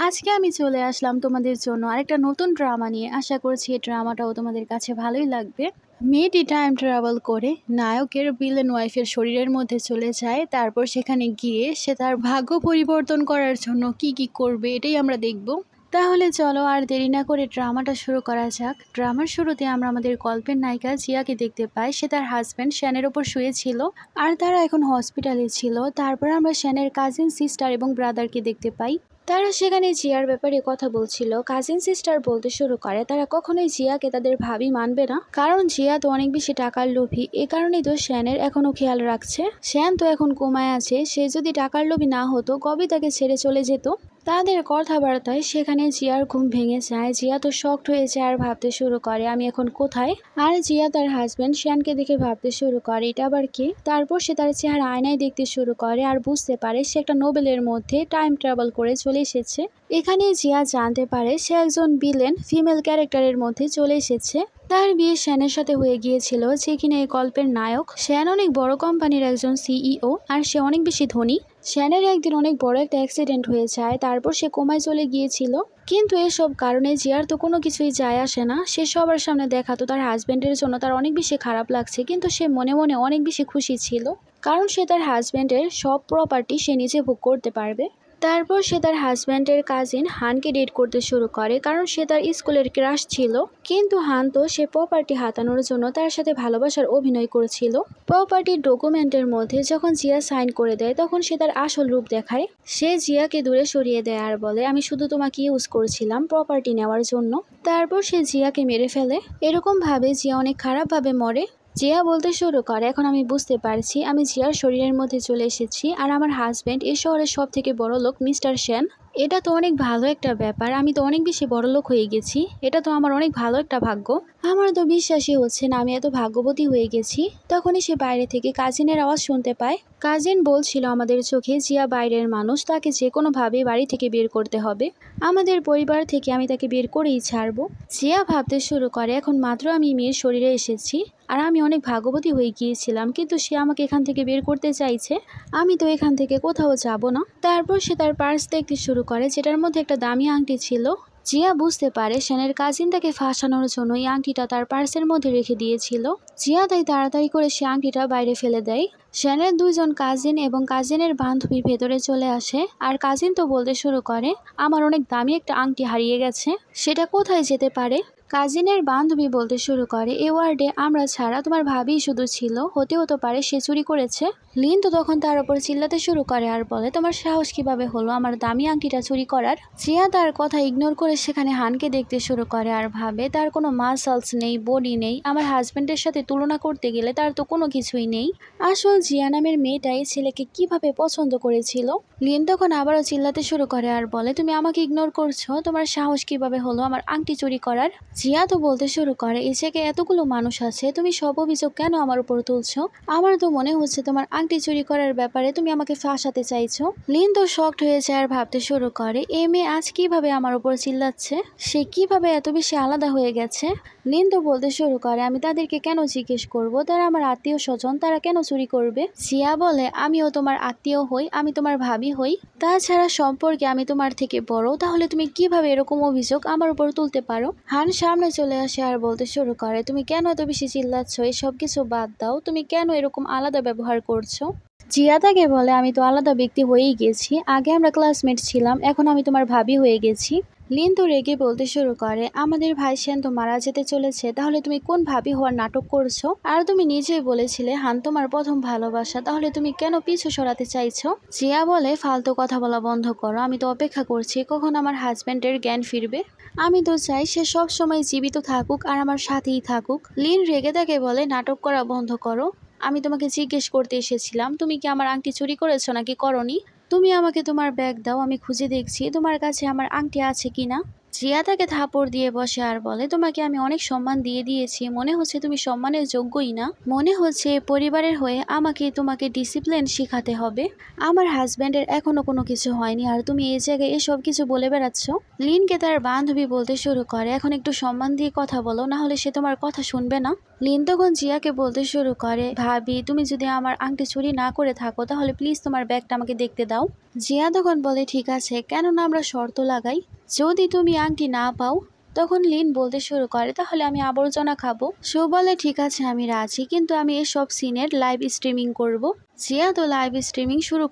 আজকে আমি চলে আসলাম তোমাদের জন্য আরেকটা নতুন ড্রামা নিয়ে। আশা করছি এই ড্রামাটাও তোমাদের কাছে ভালোই লাগবে। মেয়েটি টাইম ট্রাভেল করে নায়কের ভিলেন ওয়াইফের শরীরের মধ্যে চলে যায়। তারপর সেখানে গিয়ে সে তার ভাগ্য পরিবর্তন করার জন্য কি করবে এটাই আমরা দেখব। তাহলে চলো আর দেরি না করে ড্রামাটা শুরু করা যাক। ড্রামার শুরুতে আমরা আমাদের গল্পের নায়িকা জিয়াকে দেখতে পাই। সে তার হাজব্যান্ড শ্যানের ওপর শুয়েছিল আর তারা এখন হসপিটালে ছিল। তারপর আমরা শ্যানের কাজিন সিস্টার এবং ব্রাদারকে দেখতে পাই। তারা সেখানে জিয়ার ব্যাপারে কথা বলছিল। কাজিন সিস্টার বলতে শুরু করে তারা কখনোই জিয়াকে তাদের ভাবি মানবে না, কারণ জিয়া তো অনেক বেশি টাকার লোভী। এ কারণেই তো শ্যানের এখনো খেয়াল রাখছে। শ্যান তো এখন কোমায় আছে, সে যদি টাকার লোভী না হতো কবে তাকে ছেড়ে চলে যেত। তাদের কথাবার্তায় সেখানে জিয়ার ঘুম ভেঙে যায়। জিয়া তো শকড হয়ে যায় আর ভাবতে শুরু করে আমি এখন কোথায়। আর জিয়া তার হাজব্যান্ড শ্যানকে দেখে ভাবতে শুরু করে এটা আবার কি। তারপর সে তার চেহারা আয়নায় দেখতে শুরু করে আর বুঝতে পারে সে একটা নোবেলের মধ্যে টাইম ট্রাভেল করে চলে এসেছে। এখানে জিয়া জানতে পারে সে একজন ভিলেন ফিমেল ক্যারেক্টারের মধ্যে চলে এসেছে। তার বিয়ে শ্যানের সাথে হয়ে গিয়েছিল, যে কিনা এই গল্পের নায়ক। শ্যান অনেক বড় কোম্পানির একজন সিইও আর সে অনেক বেশি ধনী। শ্যানের একদিন অনেক বড় একটা অ্যাক্সিডেন্ট হয়ে যায়, তারপর সে কোমায় চলে গিয়েছিল। কিন্তু এসব কারণে জিয়ার তো কোনো কিছুই যায় আসে না। সে সবার সামনে দেখাতো তার হাজব্যান্ডের জন্য তার অনেক বেশি খারাপ লাগছে, কিন্তু সে মনে মনে অনেক বেশি খুশি ছিল, কারণ সে তার হাজব্যান্ডের সব প্রপার্টি সে নিজে ভোগ করতে পারবে। তারপর সে তার হাজব্যান্ডের কাজিন হানকে ডেট করতে শুরু করে, কারণ সে তার স্কুলের ক্রাশ ছিল। কিন্তু হান তো সে প্রপার্টি হাতানোর জন্য তার সাথে ভালোবাসার অভিনয় করেছিল। প্রপার্টির ডকুমেন্টের মধ্যে যখন জিয়া সাইন করে দেয় তখন সে তার আসল রূপ দেখায়। সে জিয়াকে দূরে সরিয়ে দেয় আর বলে আমি শুধু তোমাকে ইউজ করছিলাম প্রপার্টি নেওয়ার জন্য। তারপর সে জিয়াকে মেরে ফেলে। এরকম ভাবে জিয়া অনেক খারাপভাবে মরে। জিয়া বলতে শুরু করে এখন আমি বুঝতে পারছি আমি জিয়ার শরীরের মধ্যে চলে এসেছি আর আমার হাজব্যান্ড এই শহরের সব থেকে বড় লোক মিস্টার শ্যান। এটা তো অনেক ভালো একটা ব্যাপার, আমি তো অনেক বেশি বড় লোক হয়ে গেছি। এটা তো আমার অনেক ভালো একটা ভাগ্য। আমার তো বিশ্বাসই হচ্ছে না আমি এত ভাগ্যবতী হয়ে গেছি। তখনই সে বাইরে থেকে কাজিনের আওয়াজ শুনতে পায়। কাজিন বলছিল আমাদের চোখে জিয়া বাইরের মানুষ, তাকে যে কোনোভাবে বাড়ি থেকে বের করতে হবে। আমাদের পরিবার থেকে আমি তাকে বের করেই ছাড়বো। জিয়া ভাবতে শুরু করে এখন মাত্র আমি মেয়ের শরীরে এসেছি আর আমি অনেক ভাগ্যবতী হয়ে গিয়েছিলাম, কিন্তু সে আমাকে এখান থেকে বের করতে চাইছে। আমি তো এখান থেকে কোথাও যাব না। তারপর সে তার পার্স দেখতে শুরু করে, যেটার মধ্যে একটা দামি আংটি ছিল। জিয়া বুঝতে পারে শ্যানের কাজিন তাকে ফাঁসানোর জন্য এই আংটিটা তার পার্সের মধ্যে রেখে দিয়েছিল। জিয়া তাই তাড়াতাড়ি করে সে আংটিটা বাইরে ফেলে দেয়। শ্যানের দুইজন কাজিন এবং কাজিনের বান্ধবী ভেতরে চলে আসে আর কাজিন তো বলতে শুরু করে আমার অনেক দামি একটা আংটি হারিয়ে গেছে, সেটা কোথায় যেতে পারে। কাজিনের বান্ধবী বলতে শুরু করে এ ওয়ার্ডে আমরা ছাড়া তোমার ভাবি শুধু ছিল, হতেও তো পারে সে চুরি করেছে। লিন তো তখন তার উপর চিল্লাতে শুরু করে আর বলে তোমার সাহস কিভাবে হলো আমার দামি আংটিটা চুরি করার। জিয়া তার কথা ইগনোর করে সেখানে হানকে দেখতে শুরু করে আর ভাবে তার কোনো মাসলস নেই, বডি নেই, আমার হাজবেন্ডের সাথে তুলনা করতে গেলে তার তো কোনো কিছুই নেই। আসল জিয়া নামের মেয়েটাই ছেলেকে কিভাবে পছন্দ করেছিল। লিন তখন আবারও চিল্লাতে শুরু করে আর বলে তুমি আমাকে ইগনোর করছো, তোমার সাহস কিভাবে হলো আমার আংটি চুরি করার। জিয়া তো বলতে শুরু করে এই জায়গায় এতগুলো মানুষ আছে, তুমি সব অভিযোগ কেন আমার উপর তুলছো। আমার তো মনে হচ্ছে তোমার আংটি চুরি করার ব্যাপারে তুমি আমাকে ফাঁসাতে চাইছো। লিন তো শকড হয়ে যায় আর ভাবতে শুরু করে এই মেয়ে আজ কিভাবে আমার উপর চিল্লাচ্ছে, সে কিভাবে এত বেশি আলাদা হয়ে গেছে। লিন তো বলতে শুরু করে আমি তাদেরকে কেন জিজ্ঞেস করব, তারা আমার আত্মীয় স্বজন, তারা কেন চুরি করবে। জিয়া বলে আমিও তোমার আত্মীয় হই, আমি তোমার ভাবি হই, তাছাড়া সম্পর্কে আমি তোমার থেকে বড়, তাহলে তুমি কিভাবে এরকম অভিযোগ আমার উপর তুলতে পারো। হান সামনে চলে আসে আর বলতে শুরু করে তুমি কেন এত বেশি চিল্লাচ্ছ, এসব কিছু বাদ দাও, তুমি কেন এরকম আলাদা ব্যবহার করছো। জিয়া তাকে বলে আমি তো আলাদা ব্যক্তি হয়েই গেছি, আগে আমরা ক্লাসমেট ছিলাম, এখন আমি তোমার ভাবি হয়ে গেছি। লিন তো রেগে বলতে শুরু করে আমাদের ভাই শ্যান তো মারা যেতে চলেছে, তাহলে তুমি কোন ভাবি হওয়ার নাটক করছো। আর তুমি নিজেই বলেছিলে হান তোমার প্রথম ভালোবাসা, তাহলে তুমি কেন পিছু সরাতে চাইছো। জিয়া বলে ফালতু কথা বলা বন্ধ করো, আমি তো অপেক্ষা করছি কখন আমার হাজব্যান্ডের জ্ঞান ফিরবে। আমি তো চাই সে সব সময় জীবিত থাকুক আর আমার সাথেই থাকুক। লিন রেগে তাকে বলে নাটক করা বন্ধ করো, আমি তোমাকে জিজ্ঞেস করতে এসেছিলাম তুমি কি আমার আংটি চুরি করেছো নাকি করনি। তুমি আমাকে তোমার ব্যাগ দাও, আমি খুঁজে দেখছি তোমার কাছে আমার আংটি আছে কিনা। জিয়া তাকে থাপড় দিয়ে বসে আর বলে তোমাকে আমি অনেক সম্মান দিয়ে দিয়েছি, মনে হচ্ছে তুমি সম্মানের যোগ্যই না, মনে হচ্ছে পরিবারের হয়ে আমাকে তোমাকে ডিসিপ্লিন শেখাতে হবে। আমার হাজব্যান্ডের এখনো কোনো কিছু হয়নি আর তুমি এই জায়গায় এসব কিছু বলে বেড়াচ্ছ। লিনকে তার বান্ধবী বলতে শুরু করে এখন একটু সম্মান দিয়ে কথা বলো, না হলে সে তোমার কথা শুনবে না। লিন তখন জিয়াকে বলতে শুরু করে, ভাবি তুমি যদি আমার আংটি চুরি না করে থাকো তাহলে প্লিজ তোমার ব্যাগটা আমাকে দেখতে দাও। জিয়া তখন বলে, ঠিক আছে, কেননা আমরা শর্ত লাগাই, যদি তুমি আংটি না পাও। তখন লিন বলতে শুরু করে, তাহলে আমি আবর্জনা খাবো। সে বলে, ঠিক আছে আমি রাজি, কিন্তু আমি এসব সিনের লাইভ স্ট্রিমিং করব। জিয়া তো লাইভ স্ট্রিমিং শুরু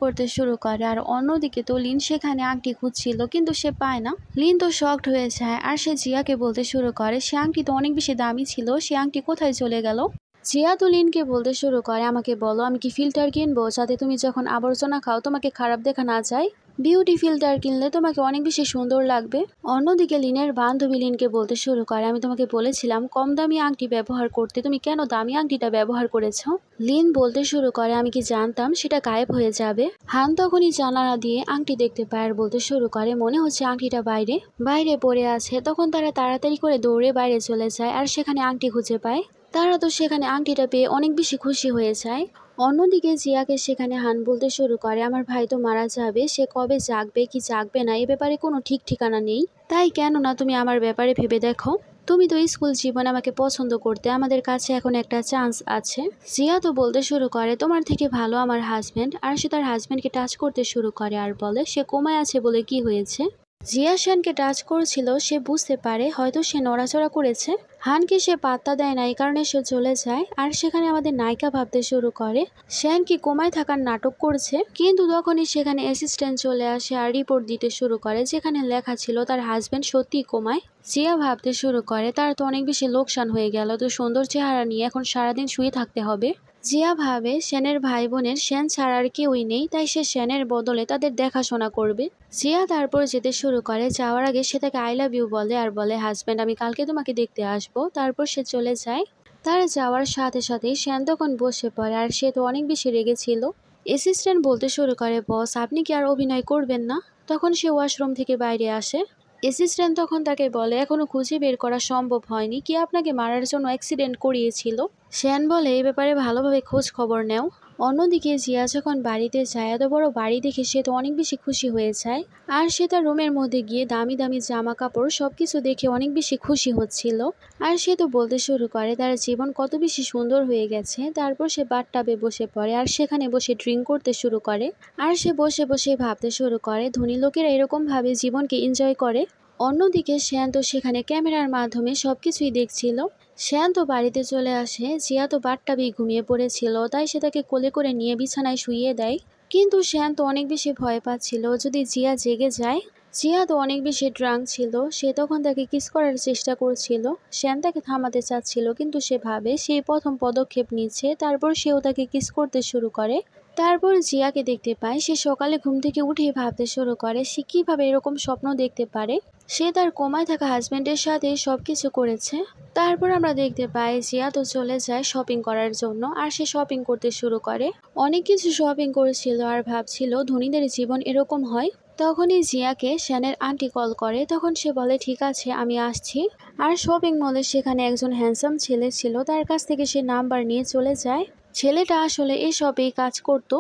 করে, আর অন্যদিকে তো লিন সেখানে আংটি খুঁজছিল কিন্তু সে পায় না। লিন তো শকড হয়ে যায়, আর সে জিয়াকে বলতে শুরু করে, সে আংটি তো অনেক বেশি দামি ছিল, সে আংটি কোথায় চলে গেল। জিয়া তো লিনকে বলতে শুরু করে, আমাকে বলো আমি কি ফিল্টার কিনবো যাতে তুমি যখন আবর্জনা খাও তোমাকে খারাপ দেখা না যায়? বিউটি ফিল্টার কিনলে তোমাকে অনেক বেশি সুন্দর লাগবে। অন্যদিকে লিনের বান্ধবী লিনকে বলতে শুরু করে, আমি তোমাকে বলেছিলাম কম দামি আংটি ব্যবহার করতে, তুমি কেন দামি আংটিটা ব্যবহার করেছো? লিন বলতে শুরু করে, আমি কি জানতাম সেটা গায়েব হয়ে যাবে। হান তখনই জানালা দিয়ে আংটি দেখতে পায় আর বলতে শুরু করে, মনে হচ্ছে আংটিটা বাইরে বাইরে পড়ে আছে। তখন তারা তাড়াতাড়ি করে দৌড়ে বাইরে চলে যায় আর সেখানে আংটি খুঁজে পায়। তারা তো সেখানে আংটিটা পেয়ে অনেক বেশি খুশি হয়ে যায়। অন্যদিকে জিয়াকে সেখানে হান বলতে শুরু করে, আমার ভাই তো মারা যাবে, সে কবে জাগবে কি জাগবে না এ ব্যাপারে কোনো ঠিক ঠিকানা নেই, তাই কেন না তুমি আমার ব্যাপারে ভেবে দেখো। তুমি তো স্কুল জীবনে আমাকে পছন্দ করতে, আমাদের কাছে এখন একটা চান্স আছে। জিয়া তো বলতে শুরু করে, তোমার থেকে ভালো আমার হাজব্যান্ড। আর সে তার হাজব্যান্ডকে টাচ করতে শুরু করে আর বলে, সে কোমায় আছে বলে কি হয়েছে। জিয়া শানকে টাচ করছিল, সে বুঝতে পারে হয়তো সে নড়াচড়া করেছে। হানকে সে পাত্তা দেয় না, এই কারণে সে চলে যায়। আর সেখানে আমাদের নায়িকা ভাবতে শুরু করে শ্যান কি কোমায় থাকার নাটক করছে, কিন্তু তখনই সেখানে অ্যাসিস্ট্যান্ট চলে আসে আর রিপোর্ট দিতে শুরু করে, যেখানে লেখা ছিল তার হাজব্যান্ড সত্যিই কোমায়। জিয়া ভাবতে শুরু করে, তার তো অনেক বেশি লোকসান হয়ে গেল, তো সুন্দর চেহারা নিয়ে এখন সারাদিন শুয়ে থাকতে হবে। জিয়া ভাবে শ্যানের ভাই বোনের শ্যান ছাড়ার কেউই নেই, তাই সে শ্যানের বদলে তাদের দেখাশোনা করবে। জিয়া তারপর যেতে শুরু করে, যাওয়ার আগে সে তাকে আই লাভ ইউ বলে আর বলে, হাজব্যান্ড আমি কালকে তোমাকে দেখতে আসবো। তারপর সে চলে যায়। তার যাওয়ার সাথে সাথেই শ্যান তখন বসে পড়ে, আর সে তো অনেক বেশি রেগেছিল। অ্যাসিস্ট্যান্ট বলতে শুরু করে, বস আপনি কি আর অভিনয় করবেন না? তখন সে ওয়াশরুম থেকে বাইরে আসে। অ্যাসিস্ট্যান্ট তখন তাকে বলে, এখনো খুঁজে বের করা সম্ভব হয়নি, কি আপনাকে মারার জন্য অ্যাক্সিডেন্ট করিয়েছিল? শ্যান বলে, এই ব্যাপারে ভালোভাবে খোঁজ খবর নেও। অন্যদিকে জিয়া যখন বাড়িতে যায়, এত বড় বাড়ি দেখে সে তো অনেক বেশি খুশি হয়ে যায়। আর সে তার রুমের মধ্যে গিয়ে দামি দামি জামা কাপড় সবকিছু দেখে অনেক বেশি খুশি হচ্ছিল। আর সে তো বলতে শুরু করে তার জীবন কত বেশি সুন্দর হয়ে গেছে। তারপর সে বাথটাবে বসে পড়ে আর সেখানে বসে ড্রিঙ্ক করতে শুরু করে। আর সে বসে বসে ভাবতে শুরু করে, ধনী লোকেরা এরকম ভাবে জীবনকে এনজয় করে। অন্যদিকে শ্যান তো সেখানে ক্যামেরার মাধ্যমে সবকিছুই দেখছিল। শ্যান তো বাড়িতে চলে আসে, জিয়া তো বাথটাবেই ঘুমিয়ে পড়েছিল, তাই সে তাকে কোলে করে নিয়ে বিছানায় শুইয়ে দেয়। কিন্তু শ্যান তো অনেক বেশি ভয় পাচ্ছিল যদি জিয়া জেগে যায়। জিয়া তো অনেক বেশি ড্রাঙ্ক ছিল, সে তখন তাকে কিস করার চেষ্টা করছিল। শ্যান তাকে থামাতে চাচ্ছিল, কিন্তু সে ভাবে সেই প্রথম পদক্ষেপ নিচ্ছে, তারপর সেও তাকে কিস করতে শুরু করে। তারপর জিয়াকে দেখতে পায়, সে সকালে ঘুম থেকে উঠে ভাবতে শুরু করে সে কিভাবে এরকম স্বপ্ন দেখতে পারে। সে তার কোমায় থাকা হাজবেন্ডের সাথে সবকিছু করেছে। তারপর আমরা দেখতে পাই জিয়া তো চলে যায় শপিং করার জন্য, আর সে শপিং করতে শুরু করে। অনেক কিছু শপিং করেছিল আর ভাবছিল ধনীদের জীবন এরকম হয়। তখনই জিয়াকে শ্যানের আন্টি কল করে, তখন সে বলে, ঠিক আছে আমি আসছি। আর শপিং মলে সেখানে একজন হ্যান্ডসাম ছেলে ছিল, তার কাছ থেকে সে নাম্বার নিয়ে চলে যায়। ছেলেটা আসলে এসবেই কাজ করত।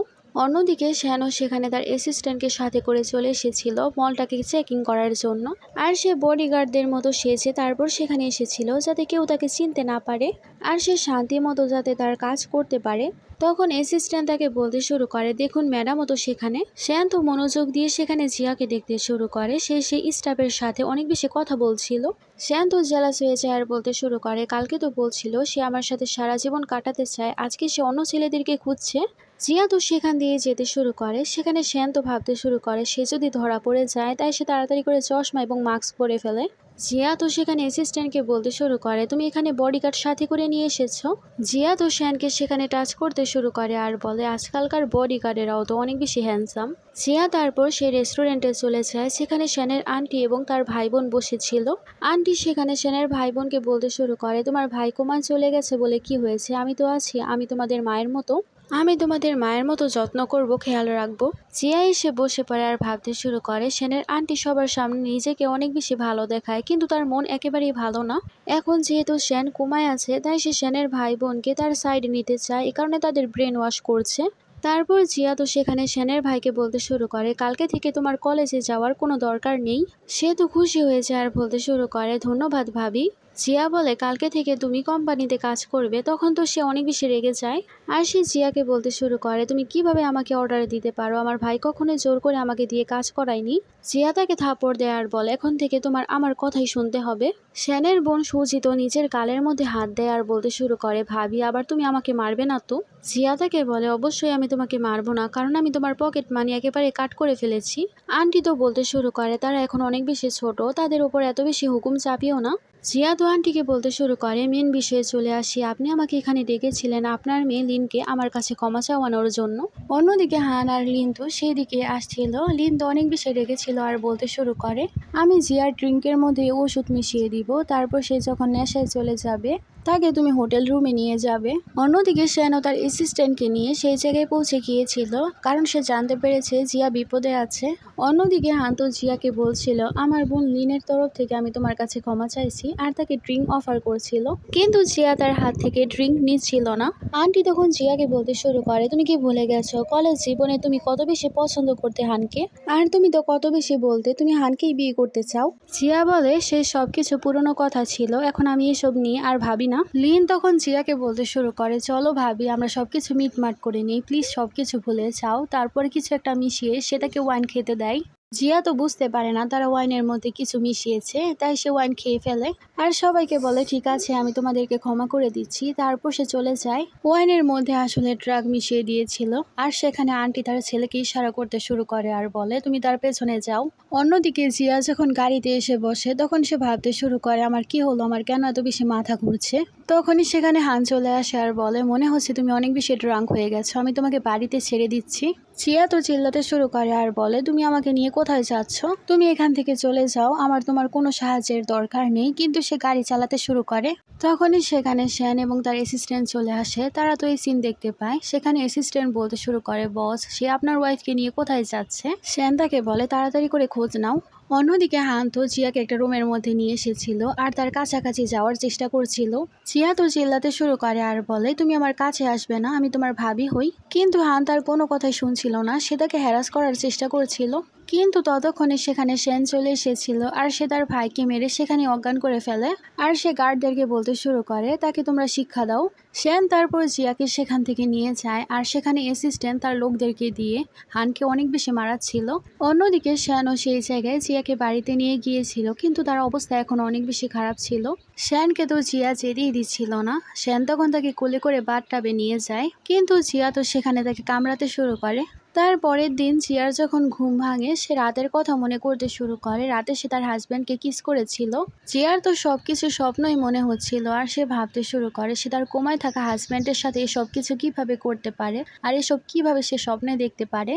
অন্যদিকে শ্যানও সেখানে তার অ্যাসিস্ট্যান্টকে সাথে করে চলে এসেছিল মলটাকে চেকিং করার জন্য। আর সে বডিগার্ডদের মতো সেজে তারপর সেখানে এসেছিল যাতে কেউ তাকে চিনতে না পারে, আর সে শান্তি মতো যাতে তার কাজ করতে পারে। তখন অ্যাসিস্ট্যান্ট তাকে বলতে শুরু করে, দেখুন ম্যাডামও তো সেখানে। শ্যান তো মনোযোগ দিয়ে সেখানে জিয়াকে দেখতে শুরু করে, সে সেই স্টাফের সাথে অনেক বেশি কথা বলছিল। শ্যান তো জেলাস হয়ে যায় আর বলতে শুরু করে, কালকে তো বলছিল সে আমার সাথে সারা জীবন কাটাতে চায়, আজকে সে অন্য ছেলেদেরকে খুঁজছে। জিয়া তো সেখান দিয়ে যেতে শুরু করে, সেখানে শ্যান তো ভাবতে শুরু করে সে যদি ধরা পড়ে যায়, তাই সে তাড়াতাড়ি করে চশমা এবং মাস্ক পরে ফেলে। জিয়া তো সেখানে অ্যাসিস্ট্যান্টকে বলতে শুরু করে, তুমি এখানে বডিগার্ড সাথে করে নিয়ে এসেছো। জিয়া তো শ্যানকে সেখানে টাচ করতে শুরু করে আর বলে, আজকালকার বডিগার্ডেরাও তো অনেক বেশি হ্যান্ডসাম। জিয়া তারপর সেই রেস্টুরেন্টে চলে যায়, সেখানে শ্যানের আন্টি এবং তার ভাই বোন বসেছিল। আন্টি সেখানে শ্যানের ভাই বোনকে বলতে শুরু করে, তোমার ভাই কোমায় চলে গেছে বলে কি হয়েছে, আমি তো আছি, আমি তোমাদের মায়ের মতো, আমি তোমাদের মায়ের মতো যত্ন করব, খেয়াল রাখবো। জিয়া এসে বসে পড়ে আর ভাবতে শুরু করে, শ্যানের আন্টি সবার সামনে নিজেকে অনেক বেশি ভালো দেখায়, কিন্তু তার মন একেবারেই ভালো না। এখন যেহেতু শ্যান কোমায় আছে, তাই সে শ্যানের ভাই বোনকে তার সাইডে নিতে চায়, এ কারণে তাদের ব্রেন ওয়াশ করছে। তারপর জিয়া তো সেখানে শ্যানের ভাইকে বলতে শুরু করে, কালকে থেকে তোমার কলেজে যাওয়ার কোনো দরকার নেই। সে তো খুশি হয়ে যায় আর বলতে শুরু করে, ধন্যবাদ ভাবি। জিয়া বলে কালকে থেকে তুমি কোম্পানিতে কাজ করবে। তখন তো সে অনেক বেশি রেগে যায় আর সে জিয়াকে বলতে শুরু করে, তুমি কিভাবে আমাকে অর্ডার দিতে পারো? আমার ভাই কখনোই জোর করে আমাকে দিয়ে কাজ করায়নি। জিয়া তাকে থাপড় দেয় আর বলে, এখন থেকে তোমার আমার কথাই শুনতে হবে। শ্যানের বোন সুজিত নিজের গালের মধ্যে হাত দেয় আর বলতে শুরু করে, ভাবি আবার তুমি আমাকে মারবে না তো? জিয়া তাকে বলে, অবশ্যই আমি তোমাকে মারবো না, কারণ আমি তোমার পকেট মানি একেবারে কাট করে ফেলেছি। আন্টি তো বলতে শুরু করে, তারা এখন অনেক বেশি ছোট, তাদের উপর এত বেশি হুকুম চাপিও না। জিয়া তো আন্টিকে বলতে শুরু করে, মেন বিষয়ে চলে আসি, আপনি আমাকে এখানে ডেকেছিলেন আপনার মেয়ে লিনকে আমার কাছে ক্ষমা চাওয়ানোর জন্য। অন্যদিকে হান আর লিন তো সেই দিকে আসছিল। লিন তো অনেক বেশি রেগেছিল আর বলতে শুরু করে, আমি জিয়ার ড্রিঙ্কের মধ্যে ওষুধ মিশিয়ে দিব, তারপর সে যখন নেশায় চলে যাবে তাকে তুমি হোটেল রুমে নিয়ে যাবে। অন্যদিকে শ্যানও তার অ্যাসিস্ট্যান্টকে নিয়ে সেই জায়গায় পৌঁছে গিয়েছিল, কারণ সে জানতে পেরেছে জিয়া বিপদে আছে। অন্যদিকে হান্ত জিয়াকে বলছিল, আমার বোন লিনের তরফ থেকে আমি তোমার কাছে ক্ষমা চাইছি, আর তাকে ড্রিঙ্ক অফার করছিল, কিন্তু জিয়া তার হাত থেকে ড্রিঙ্ক নিচ্ছিল না। আন্টি তখন জিয়াকে বলতে শুরু করে, তুমি কি ভুলে গেছো কলেজ জীবনে তুমি কত বেশি পছন্দ করতে হানকে, আর তুমি তো কত বেশি বলতে তুমি হানকেই বিয়ে করতে চাও। জিয়া বলে, সে সবকিছু পুরনো কথা ছিল, এখন আমি এসব নিয়ে আর ভাবি না। লিন তখন জিয়াকে বলতে শুরু করে, চলো ভাবি আমরা সবকিছু মিটমাট করে নিই, প্লিজ সবকিছু ভুলে যাও। তারপরে কিছু একটা মিশিয়ে সেটাকে ওয়াইন খেতে দেয়। জিয়া তো বুঝতে পারে না তারা ওয়াইনের মধ্যে কিছু মিশিয়েছে, তাই সে ওয়াইন খেয়ে ফেলে আর সবাইকে বলে, ঠিক আছে আমি তোমাদেরকে ক্ষমা করে দিচ্ছি। তারপর সে চলে যায়। ওয়াইনের মধ্যে আসলে ড্রাগ মিশিয়ে দিয়েছিল, আর সেখানে আন্টি তার ছেলেকে ইশারা করতে শুরু করে আর বলে, তুমি তার পেছনে যাও। অন্যদিকে জিয়া যখন গাড়িতে এসে বসে তখন সে ভাবতে শুরু করে, আমার কি হলো, আমার কেন এত বেশি মাথা ঘুরছে। তখনই সেখানে হান চলে আসে আর বলে, মনে হচ্ছে তুমি অনেক বেশি ড্রাঙ্ক হয়ে গেছো, আমি তোমাকে বাড়িতে ছেড়ে দিচ্ছি। জিয়া তো চিল্লাতে শুরু করে আর বলে, তুমি আমাকে নিয়ে কোথায় যাচ্ছ? তুমি এখান থেকে চলে যাও, আমার তোমার কোনো সাহায্যের দরকার নেই। কিন্তু সে গাড়ি চালাতে শুরু করে। তখনই সেখানে শ্যান এবং তার অ্যাসিস্ট্যান্ট চলে আসে। তারা তো এই সিন দেখতে পায়। সেখানে অ্যাসিস্ট্যান্ট বলতে শুরু করে, বস সে আপনার ওয়াইফকে নিয়ে কোথায় যাচ্ছে? শ্যান তাকে বলে, তাড়াতাড়ি করে খোঁজ নাও। অন্যদিকে হান তো জিয়াকে একটা রুমের মধ্যে নিয়ে এসেছিল আর তার কাছাকাছি যাওয়ার চেষ্টা করছিল। জিয়া তো চিল্লাতে শুরু করে আর বলে, তুমি আমার কাছে আসবে না, আমি তোমার ভাবি হই। কিন্তু হান তার কোনো কথাই শুনছিল না, সে তাকে হ্যারাস করার চেষ্টা করছিল। কিন্তু ততক্ষণে সেখানে শ্যান চলে এসেছিল আর সে তার ভাইকে মেরে সেখানে অজ্ঞান করে ফেলে। আর সে গার্ডদেরকে বলতে শুরু করে, তাকে তোমরা শিক্ষা দাও। শ্যান তারপর জিয়াকে সেখান থেকে নিয়ে যায় আর সেখানে অ্যাসিস্ট্যান্ট তার লোকদেরকে দিয়ে হানকে অনেক বেশি মারাচ্ছিল। অন্যদিকে শ্যানও সেই জায়গায় জিয়াকে বাড়িতে নিয়ে গিয়েছিল, কিন্তু তার অবস্থা এখন অনেক বেশি খারাপ ছিল। শ্যানকে তো জিয়া যেতেই দিচ্ছিল না। শ্যান তখন তাকে কোলে করে বাথটাবে নিয়ে যায়, কিন্তু জিয়া তো সেখানে তাকে কামড়াতে শুরু করে। তার পরের দিন জিয়ার যখন ঘুম ভাঙে সে রাতের কথা মনে করতে শুরু করে। রাতে সে তার হাজব্যান্ডকে কিস করেছিল। জিয়ার তো সবকিছু স্বপ্নই মনে হচ্ছিল আর সে ভাবতে শুরু করে সে তার কোমায় থাকা হাজব্যান্ডের সাথে এই সবকিছু কিভাবে করতে পারে আর এসব কিভাবে সে স্বপ্নে দেখতে পারে।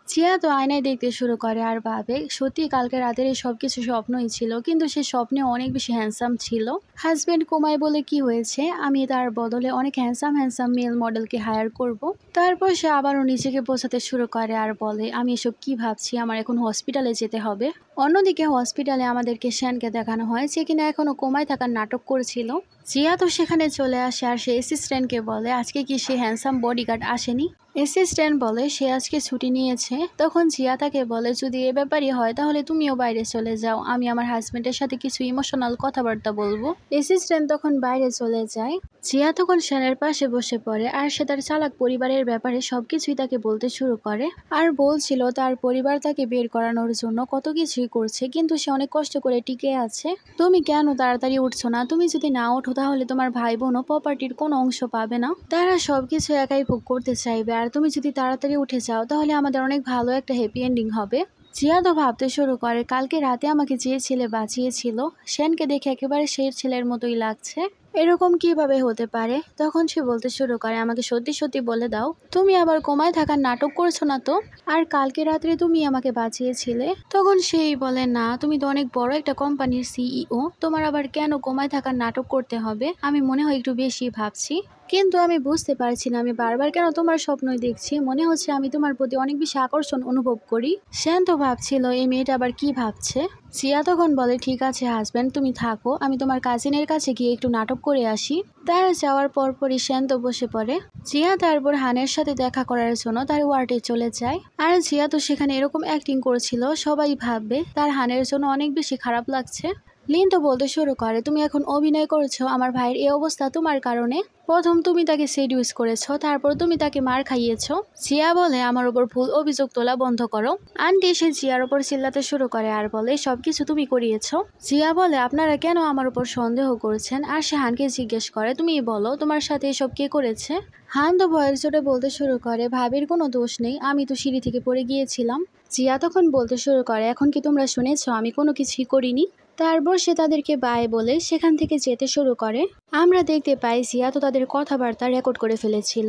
জিয়া তো আয়নায় দেখতে শুরু করে আর ভাবে, সত্যি কালকে রাতের এই সবকিছু স্বপ্নই ছিল, কিন্তু সে স্বপ্নে অনেক বেশি হ্যান্ডসাম ছিল। হাজবেন্ড কোমায় বলে কি হয়েছে, আমি তার বদলে অনেক হ্যান্ডসাম মেল মডেলকে হায়ার করব। তারপর সে আবারও নিজেকে বোঝাতে শুরু করে আর বলে, আমি এসব কি ভাবছি, আমার এখন হসপিটালে যেতে হবে। অন্যদিকে হসপিটালে আমাদেরকে শ্যানকে দেখানো হয়, যে কিনা এখনো কোমায় থাকার নাটক করছিল। জিয়া তো সেখানে চলে আসে আর সে অ্যাসিস্ট্যান্টকে বলে, আজকে কি সে হ্যান্ডসাম বডিগার্ড আসেনি? অ্যাসিস্ট্যান্ট বলে সে আজকে ছুটি নিয়েছে। তখন জিয়া তাকে বলে, যদি এ ব্যাপারই হয় তাহলে তুমিও বাইরে চলে যাও, আমি আমার হাজবেন্ডের সাথে কিছু ইমোশনাল কথাবার্তা বলবো। অ্যাসিস্ট্যান্ট তখন বাইরে চলে যায়। জিয়া তখন শ্যানের পাশে বসে পড়ে আর সে তার চালাক পরিবারের ব্যাপারে সবকিছুই তাকে বলতে শুরু করে আর বলছিল তার পরিবার তাকে বের করানোর জন্য কত কিছুই করছে, কিন্তু সে অনেক কষ্ট করে টিকে আছে। তুমি কেন তাড়াতাড়ি উঠছো না? তুমি যদি না ওঠো তাহলে তোমার ভাই বোনও প্রপার্টির কোনো অংশ পাবে না, তারা সবকিছু একাই ভোগ করতে চাইবে। আর তুমি যদি তাড়াতাড়ি উঠে যাও তাহলে আমাদের অনেক ভালো একটা হ্যাপি এন্ডিং হবে। জিয়া তো ভাবতে শুরু করে, কালকে রাতে আমাকে যে ছেলে বাঁচিয়েছিল শ্যানকে দেখে একেবারে সেই ছেলের মতোই লাগছে, এরকম কিভাবে হতে পারে? তখন সে বলতে শুরু করে, আমাকে সত্যি সত্যি বলে দাও, তুমি আবার কোমায় থাকার নাটক করছো না তো? আর কালকে রাত্রে তুমি আমাকে বাঁচিয়েছিলে। তখন সেই বলে, না তুমি তো অনেক বড় একটা কোম্পানির সিইও, তোমার আবার কেন কোমায় থাকার নাটক করতে হবে? আমি মনে হয় একটু বেশি ভাবছি, কিন্তু আমি বুঝতে পারছি না আমি বারবার কেন তোমার স্বপ্নই দেখছি, মনে হচ্ছে আমি তোমার প্রতি অনেক বেশি আকর্ষণ অনুভব করি। শ্যান তো ভাবছিল এই মেয়েটা আবার কি ভাবছে। জিয়া তখন বলে, ঠিক আছে হাজব্যান্ড তুমি থাকো, আমি তোমার কাজিনের কাছে গিয়ে একটু নাটক করে আসি। তার যাওয়ার পরপরই শ্যান তো বসে পড়ে। জিয়া তারপর হানের সাথে দেখা করার জন্য তার ওয়ার্ডে চলে যায়। আর জিয়া তো সেখানে এরকম অ্যাক্টিং করছিল সবাই ভাববে তার হানের জন্য অনেক বেশি খারাপ লাগছে। লিন তো বলতে শুরু করে, তুমি এখন অভিনয় করেছো আমার ভাইয়ের এই অবস্থা তোমার কারণে। প্রথম তুমি তাকে সেডিউস করেছো, তারপর তুমি তাকে মার খাইয়েছো। জিয়া বলে, আমার উপর ভুল অভিযোগ তোলা বন্ধ করো। আন্টি এসে জিয়ার উপর চিল্লাতে শুরু করে আর বলে, সবকিছু তুমি করিয়েছো। জিয়া বলে, আপনারা কেন আমার উপর সন্দেহ করছেন? আর সে হানকে জিজ্ঞেস করে, তুমি বলো তোমার সাথে এসব কে করেছে? হান তো ভয়ের চোটে বলতে শুরু করে, ভাবির কোনো দোষ নেই, আমি তো সিঁড়ি থেকে পড়ে গিয়েছিলাম। জিয়া তখন বলতে শুরু করে, এখন কি তোমরা শুনেছো আমি কোনো কিছুই করিনি? তারপর সে তাদেরকে বাই বলে সেখান থেকে যেতে শুরু করে। আমরা দেখতে পাই জিয়া তো তাদের কথাবার্তা রেকর্ড করে ফেলেছিল।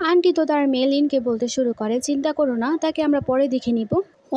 আন্টি তো তার মেয়ে লিনকে বলতে শুরু করে, চিন্তা করো না, তাকে আমরা পরে দেখে নিব।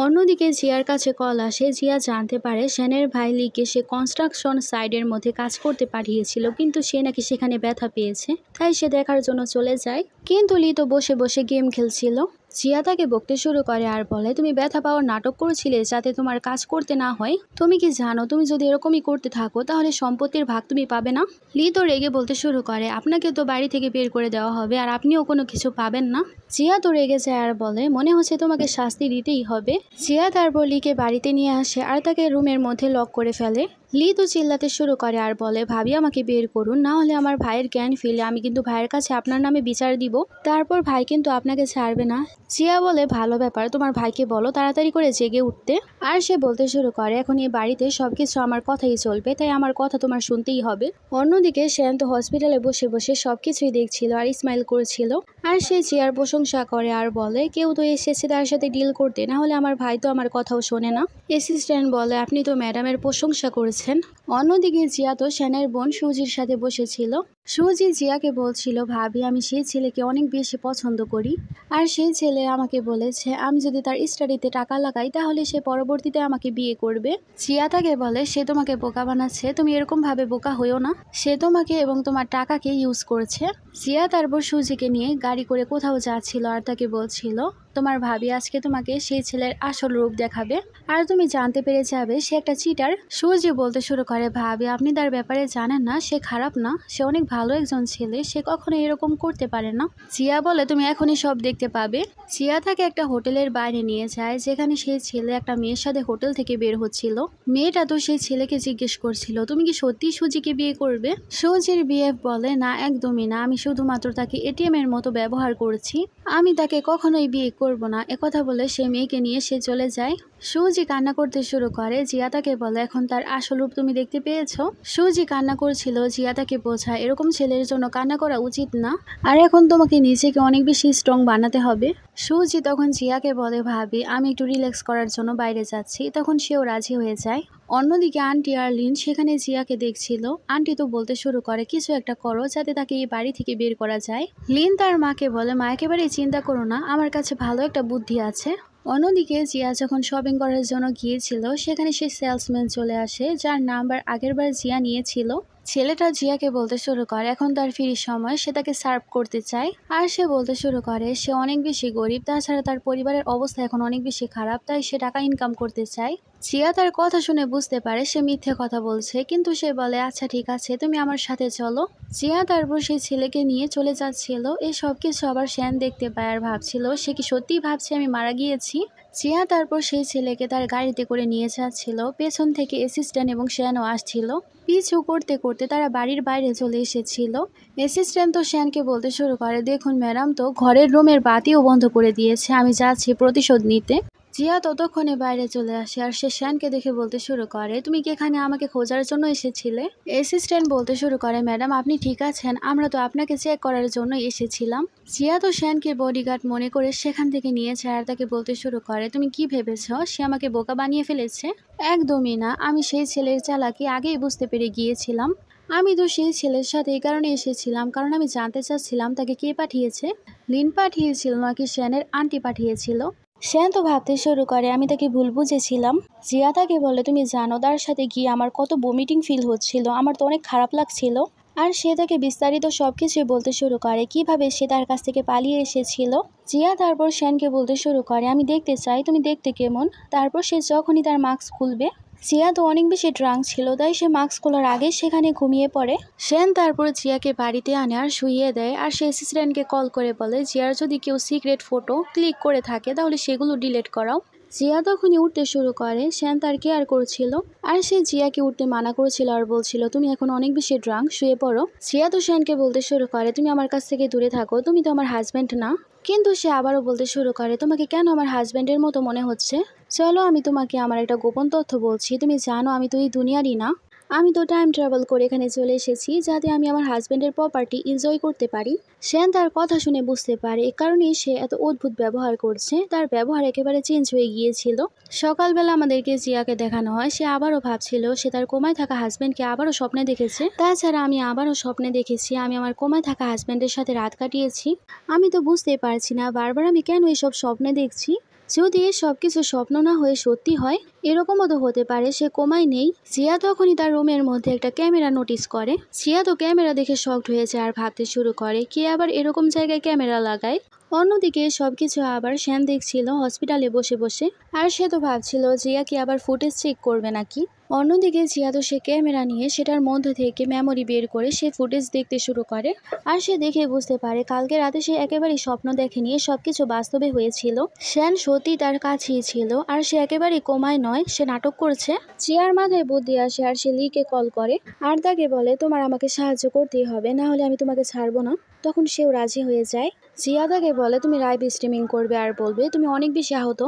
অন্যদিকে জিয়ার কাছে কল আসে। জিয়া জানতে পারে সেনের ভাই লিকে সে কনস্ট্রাকশন সাইডের মধ্যে কাজ করতে পাঠিয়েছিল, কিন্তু সে নাকি সেখানে ব্যথা পেয়েছে, তাই সে দেখার জন্য চলে যায়। কিন্তু লি তো বসে বসে গেম খেলছিল। জিয়া তাকে বকতে শুরু করে আর বলে, তুমি ব্যথা পাওয়ার নাটক করেছিলে যাতে তোমার কাজ করতে না হয়। তুমি কি জানো তুমি যদি এরকমই করতে থাকো তাহলে সম্পত্তির ভাগ তুমি পাবে না? লি তো রেগে বলতে শুরু করে, আপনাকে তো বাড়ি থেকে বের করে দেওয়া হবে আর আপনিও কোনো কিছু পাবেন না। জিয়া তো রেগে যায় আর বলে, মনে হচ্ছে তোমাকে শাস্তি দিতেই হবে। জিয়া তারপর লিকে বাড়িতে নিয়ে আসে আর তাকে রুমের মধ্যে লক করে ফেলে। লি তো চিল্লাতে শুরু করে আর বলে, ভাবি আমাকে বের করুন, না হলে আমার ভাইয়ের জ্ঞান ফিরলে আমি কিন্তু ভাইয়ের কাছে আপনার নামে বিচার দিব, তারপর ভাই কিন্তু আপনাকে ছাড়বে না। জিয়া বলে, ভালো ব্যাপার, তোমার ভাইকে বলো তাড়াতাড়ি করে জেগে উঠতে। আর সে বলতে শুরু করে, এখন এই বাড়িতে সবকিছু আমার কথাই চলবে, তাই আমার কথা তোমার শুনতেই হবে। অন্যদিকে সেন তো হসপিটালে বসে বসে সবকিছুই দেখছিল আর স্মাইল করেছিল। আর সে জিয়ার প্রশংসা করে আর বলে, কেউ তো এসেছে তার সাথে ডিল করতে, না হলে আমার ভাই তো আমার কথাও শোনে না। অ্যাসিস্ট্যান্ট বলে, আপনি তো ম্যাডামের প্রশংসা করেছেন। অন্যদিকে জিয়া তো সেনের বোন সুজির সাথে বসেছিল। সুজি জিয়াকে বলছিল, ভাবি আমি সেই ছেলেকে অনেক বেশি পছন্দ করি, আর সেই ছেলে আমাকে বলেছে আমি যদি তার স্টাডিতে টাকা লাগাই তাহলে সে পরবর্তীতে আমাকে বিয়ে করবে। জিয়া তাকে বলে, সে তোমাকে বোকা বানাচ্ছে, তুমি এরকম ভাবে বোকা হইও না, সে তোমাকে এবং তোমার টাকাকে ইউজ করছে। জিয়া তারপর সুজিকে নিয়ে গাড়ি করে কোথাও যাচ্ছিল আর তাকে বলছিল, তোমার ভাবি আজকে তোমাকে সেই ছেলের আসল রূপ দেখাবে আর তুমি জানতে পেরে যাবে সে একটা চিটার। সুজি বলতে শুরু করে, ভাবি আপনি তার ব্যাপারে জানেন না, সে খারাপ না, সে অনেক ভালো একজন ছেলে, সে কখনো এরকম করতে পারে না। জিয়া বলে, তুমি এখনই সব দেখতে পাবে। জিয়া তাকে একটা হোটেলের বাইরে নিয়ে যায়, যেখানে সেই ছেলে একটা মেয়ের সাথে হোটেল থেকে বের হচ্ছিল। মেয়েটা তো সেই ছেলেকে জিজ্ঞেস করছিল, তুমি কি সত্যি সুজিকে বিয়ে করবে? সুজির বিএফ বলে, না একদমই না, আমি শুধুমাত্র তাকে এটিএম এর মতো ব্যবহার করছি, আমি তাকে কখনোই বিয়ে করব না। একথা বলে সে মেয়েকে নিয়ে সে চলে যায়। সুজি কান্না করতে শুরু করে। জিয়া তাকে বলে, এখন তার আসল রূপ তুমি দেখতে পেয়েছো? সুজি কান্না করছিল। জিয়া তাকে বোঝায়, এরকম ছেলের জন্য কান্না করা উচিত না, আর এখন তোমাকে নিজেকে অনেক বেশি স্ট্রং বানাতে হবে। সুজি তখন জিয়াকে বলে, ভাবি আমি একটু রিল্যাক্স করার জন্য বাইরে যাচ্ছি। তখন সেও রাজি হয়ে যায়। অন্যদিকে আন্টি আর লিন সেখানে জিয়াকে দেখছিল। আন্টি তো বলতে শুরু করে, কিছু একটা করো যাতে তাকে এই বাড়ি থেকে বের করা যায়। লিন তার মাকে বলে, মা একেবারেই চিন্তা করো না, আমার কাছে ভালো একটা বুদ্ধি আছে। অন্যদিকে জিয়া যখন শপিং করার জন্য গিয়েছিল সেখানে সে সেলসম্যান চলে আসে, যার নাম্বার আগেরবার জিয়া নিয়েছিল। ছেলেটা জিয়াকে বলতে শুরু করে এখন তার ফ্রি সময় সে তাকে সার্ভ করতে চায়। আর সে বলতে শুরু করে সে অনেক বেশি গরিব, তাছাড়া তার পরিবারের অবস্থা এখন অনেক বেশি খারাপ, তাই সে টাকা ইনকাম করতে চায়। জিয়া তার কথা শুনে বুঝতে পারে সে মিথ্যে কথা বলছে, কিন্তু সে বলে আচ্ছা ঠিক আছে তুমি আমার সাথে চলো। জিয়া তারপর সেই ছেলেকে নিয়ে চলে যাচ্ছিল। এই সব কিছু আবার শ্যান দেখতে পায় আর ভাবছিল সে কি সত্যিই ভাবছে আমি মারা গিয়েছি। জিয়া তারপর সেই ছেলেকে তার গাড়িতে করে নিয়ে যাচ্ছিল। পেছন থেকে অ্যাসিস্ট্যান্ট এবং শ্যানও আসছিল। পিছু করতে করতে তারা বাড়ির বাইরে চলে এসেছিল। অ্যাসিস্ট্যান্ট তো শ্যানকে বলতে শুরু করে, দেখুন ম্যাডাম তো ঘরের রুমের বাতিও বন্ধ করে দিয়েছে, আমি যাচ্ছি প্রতিশোধ নিতে। জিয়া ততক্ষণে বাইরে চলে আসে আর সে শ্যানকে দেখে বলতে শুরু করে, তুমি কি এখানে আমাকে খোঁজার জন্য এসেছিলে? অ্যাসিস্ট্যান্ট বলতে শুরু করে, ম্যাডাম আপনি ঠিক আছেন? আমরা তো আপনাকে চেক করার জন্য এসেছিলাম। জিয়া তো শ্যানকে বডিগার্ড মনে করে সেখান থেকে নিয়েছে আর তাকে বলতে শুরু করে, তুমি কি ভেবেছ সে আমাকে বোকা বানিয়ে ফেলেছে? একদমই না, আমি সেই ছেলের চালাকি আগেই বুঝতে পেরে গিয়েছিলাম। আমি তো সেই ছেলের সাথে এই কারণে এসেছিলাম কারণ আমি জানতে চাচ্ছিলাম তাকে কে পাঠিয়েছে, লিন পাঠিয়েছিল নাকি শ্যানের আন্টি পাঠিয়েছিল। শ্যান তো ভাবতে শুরু করে আমি তাকে ভুল বুঝেছিলাম। জিয়া তাকে বলে, তুমি জানো তার সাথে গিয়ে আমার কত বমিটিং ফিল হচ্ছিল, আমার তো অনেক খারাপ লাগছিল। আর সে তাকে বিস্তারিত সবকিছু বলতে শুরু করে কিভাবে সে তার কাছ থেকে পালিয়ে এসেছিল। জিয়া তারপর শ্যানকে বলতে শুরু করে, আমি দেখতে চাই তুমি দেখতে কেমন। তারপর সে যখনই তার মাস্ক খুলবে, জিয়া তো অনেক বেশি ড্রাঙ্ক ছিল, তাই সে মাস্ক খোলার আগে সেখানে ঘুমিয়ে পড়ে। শ্যান তারপর জিয়াকে বাড়িতে আনে আর শুইয়ে দেয়। আর সে অ্যাসিস্ট্যান্টকে কল করে বলে, জিয়ার যদি কেউ সিক্রেট ফটো ক্লিক করে থাকে তাহলে সেগুলো ডিলিট করাও। জিয়া তখনই উঠতে শুরু করে। শ্যান তার কেয়ার করছিল আর সে জিয়াকে উঠতে মানা করছিল আর বলছিল তুমি এখন অনেক বেশি ড্রাঙ্ক, শুয়ে পড়ো। জিয়া তো শ্যানকে বলতে শুরু করে তুমি আমার কাছ থেকে দূরে থাকো, তুমি তো আমার হাজব্যান্ড না। কিন্তু সে আবারও বলতে শুরু করে তোমাকে কেন আমার হাজব্যান্ডের মতো মনে হচ্ছে? চলো আমি তোমাকে আমার একটা গোপন তথ্য বলছি, তুমি জানো আমি তো এই দুনিয়ারই না। আমি তো টাইম ট্রাভেল করে এখানে চলে এসেছি যাতে আমি আমার হাজব্যান্ডের প্রপার্টি এনজয় করতে পারি। শ্যান তার কথা শুনে বুঝতে পারে এ কারণেই সে এত অদ্ভুত ব্যবহার করছে। তার ব্যবহার একেবারে চেঞ্জ হয়ে গিয়েছিল। সকালবেলা আমাদেরকে জিয়াকে দেখানো হয় সে আবারও ভাবছিল সে তার কোমায় থাকা হাজব্যান্ডকে আবারও স্বপ্নে দেখেছে। তাছাড়া আমি আবারও স্বপ্নে দেখেছি আমি আমার কোমায় থাকা হাজব্যান্ডের সাথে রাত কাটিয়েছি। আমি তো বুঝতেই পারছি না বারবার আমি কেন এইসব স্বপ্নে দেখছি। যদি সবকিছু স্বপ্ন না হয়ে সত্যি হয়, এরকমও তো হতে পারে সে কোমায় নেই। জিয়া তখনই তার রুমের মধ্যে একটা ক্যামেরা নোটিস করে। জিয়া তো ক্যামেরা দেখে শকড হয়েছে আর ভাবতে শুরু করে কে আবার এরকম জায়গায় ক্যামেরা লাগায়। অন্যদিকে সবকিছু আবার শ্যান দেখছিল হসপিটালে বসে বসে আর সে তো ভাবছিল জিয়া কি আবার ফুটেজ চেক করবে নাকি। অন্যদিকে জিয়া তো সে ক্যামেরা নিয়ে সেটার মধ্যে থেকে মেমোরি বের করে সে ফুটেজ দেখতে শুরু করে আর সে দেখে বুঝতে পারে কালকে রাতে সে একেবারেই স্বপ্ন দেখেনি, সবকিছু বাস্তবে হয়েছিল। শ্যান সত্যি তার কাছেই ছিল আর সে একেবারেই কোমায় নয়, সে নাটক করছে। জিয়ার মাথায় বুদ্ধি আসে আর সে লিকে কল করে আর তাকে বলে তোমার আমাকে সাহায্য করতেই হবে, না হলে আমি তোমাকে ছাড়বো না। তখন সেও রাজি হয়ে যায়। জিয়া তাকে বলে তুমি লাইভ স্ট্রিমিং করবে আর বলবে তুমি অনেক বেশি আহত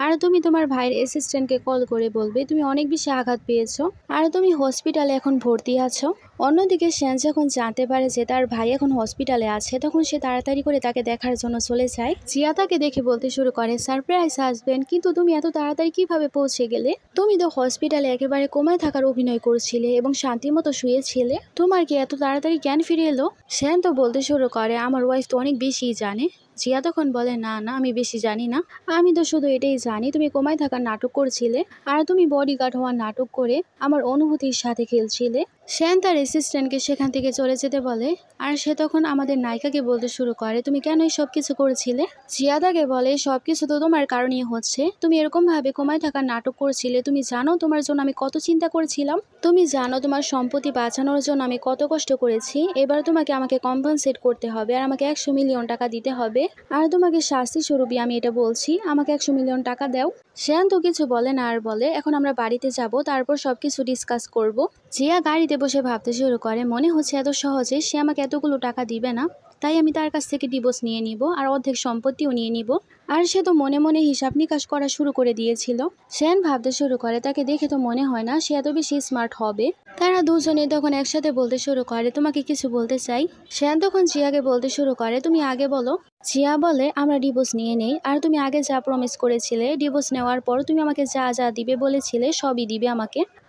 আর তুমি তোমার ভাইয়ের অ্যাসিস্ট্যান্টকে কল করে বলবে তুমি অনেক বেশি আঘাত পেয়েছো আর তুমি হসপিটালে এখন ভর্তি আছো। অন্যদিকে শ্যান যখন জানতে পারে যে তার ভাই এখন হসপিটালে আছে তখন সে তাড়াতাড়ি করে তাকে দেখার জন্য চলে যায়। জিয়া তাকে দেখে বলতে শুরু করে সারপ্রাইজ হাজবেন্ড, কিন্তু তুমি এত তাড়াতাড়ি কিভাবে পৌঁছে গেলে? তুমি তো হসপিটালে একেবারে কোমায় থাকার অভিনয় করছিলে এবং শান্তি মতো শুয়েছিলে, তোমার কি এত তাড়াতাড়ি জ্ঞান ফিরে এলো? শ্যান তো বলতে শুরু করে আমার ওয়াইফ তো অনেক বেশিই জানে। জিয়া তখন বলে না না আমি বেশি জানি না, আমি তো শুধু এটাই জানি তুমি কোমায় থাকার নাটক করছিলে আর তুমি বডিগার্ড হওয়ার নাটক করে আমার অনুভূতির সাথে খেলছিলে। শ্যান তার অ্যাসিস্ট্যান্টকে সেখান থেকে চলে যেতে বলে আর সে তখন আমাদের নায়িকাকে বলতে শুরু করে তুমি কেন এই সব কিছু করেছিলে? জিয়া তাকে বলে সবকিছু তো তোমার কারণেই হচ্ছে, তুমি এরকম ভাবে কোমায় থাকার নাটক করছিলে, তুমি জানো তোমার জন্য আমি কত চিন্তা করেছিলাম, তুমি জানো তোমার সম্পত্তি বাঁচানোর জন্য আমি কত কষ্ট করেছি। এবার তোমাকে আমাকে কম্পেনসেট করতে হবে আর আমাকে 100 মিলিয়ন টাকা দিতে হবে আর তোমাকে শাস্তি স্বরূপই আমি এটা বলছি, আমাকে 100 মিলিয়ন টাকা দাও। শ্যান তো কিছু বলে না আর বলে এখন আমরা বাড়িতে যাব, তারপর সবকিছু ডিসকাস করব। জিয়া গাড়িতে বসে ভাবতে শুরু করে মনে হচ্ছে এত সহজে সে আমাকে এতগুলো টাকা দিবে না, তাই আমি তার কাছ থেকে ডিভোর্স নিয়ে নিব আর অর্ধেক সম্পত্তিও নিয়ে নিব। আর সে তো মনে মনে হিসাব নিকাশ করা শুরু করে দিয়েছিল। শ্যান ভাবতে শুরু করে তাকে দেখে তো মনে হয় না সে এত বেশি স্মার্ট হবে। তারা দুজনে তখন একসাথে বলতে শুরু করে তোমাকে কিছু বলতে চাই। শ্যান তখন জিয়াকে বলতে শুরু করে তুমি আগে বলো। জিয়া বলে আমরা ডিভোর্স নিয়ে নেই আর তুমি আগে যা প্রমিস করেছিলে ডিভোর্স নেওয়ার পর তুমি আমাকে যা যা দিবে বলেছিলে সবই দিবে